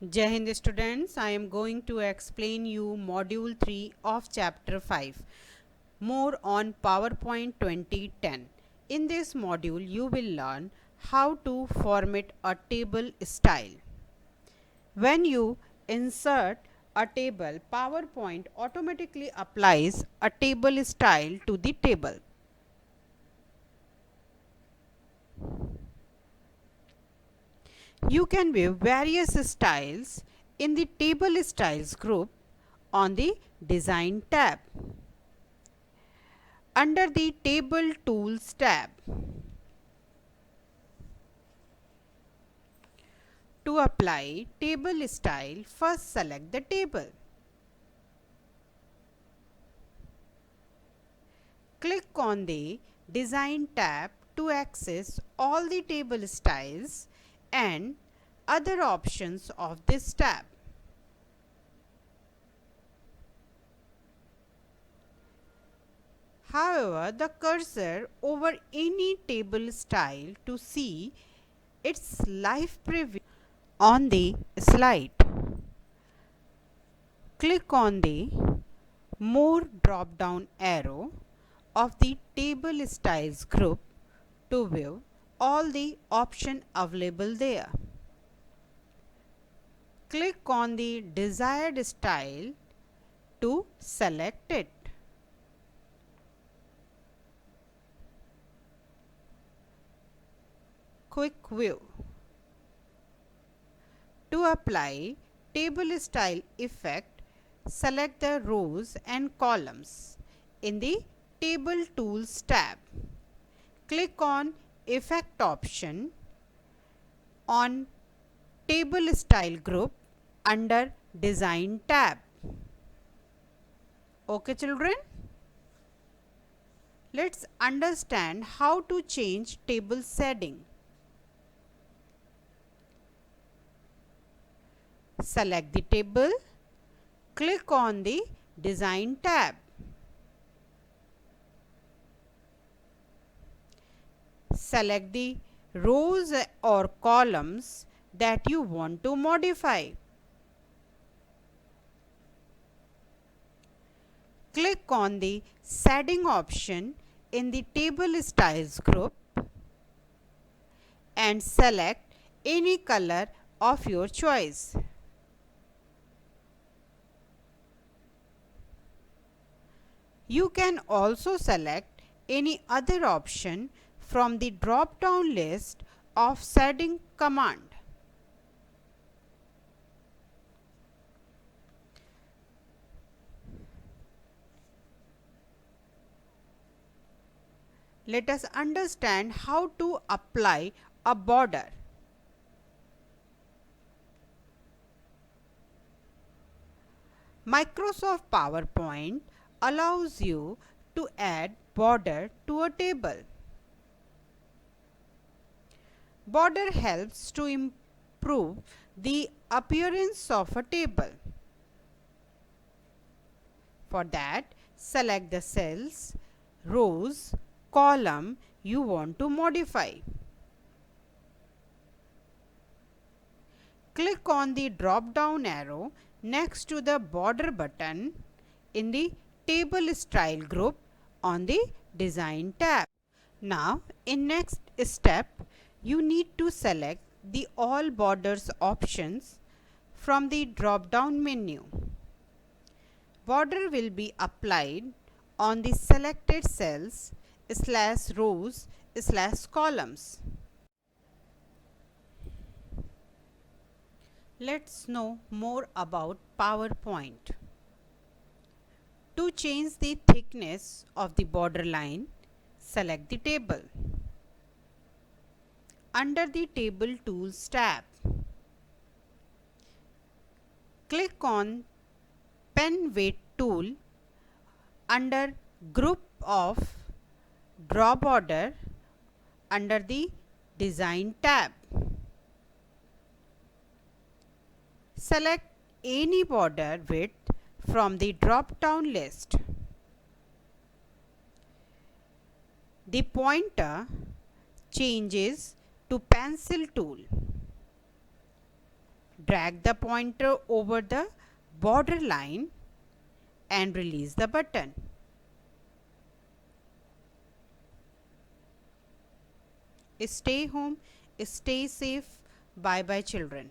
Jai Hind students, I am going to explain you module 3 of chapter 5, more on PowerPoint 2010. In this module, you will learn how to format a table style. When you insert a table, PowerPoint automatically applies a table style to the table. You can view various styles in the Table Styles group on the Design tab. Under the Table Tools tab, to apply table style, first select the table. Click on the Design tab to access all the table styles and other options of this tab. However, the cursor over any table style to see its live preview on the slide. Click on the More drop down arrow of the Table Styles group to view all the options available there. Click on the desired style to select it. Quick view. To apply table style effect, select the rows and columns in the Table Tools tab. Click on Effect option on Table Style group under Design tab. Okay children? Let's understand how to change table setting. Select the table. Click on the Design tab. Select the rows or columns that you want to modify. Click on the Setting option in the Table Styles group and select any color of your choice. You can also select any other option from the drop-down list of setting command. Let us understand how to apply a border. Microsoft PowerPoint allows you to add border to a table. Border helps to improve the appearance of a table. For that, select the cells, rows, column you want to modify. Click on the drop-down arrow next to the border button in the Table Style group on the Design tab. Now, in next step, you need to select the All Borders options from the drop-down menu. Border will be applied on the selected cells / rows / columns. Let's know more about PowerPoint. To change the thickness of the border line, select the table. Under the Table Tools tab, click on Pen Weight tool under Group of Draw Border under the Design tab. Select any border width from the drop-down list. The pointer changes to Pencil tool. Drag the pointer over the border line and release the button. Stay home, stay safe. Bye bye, children.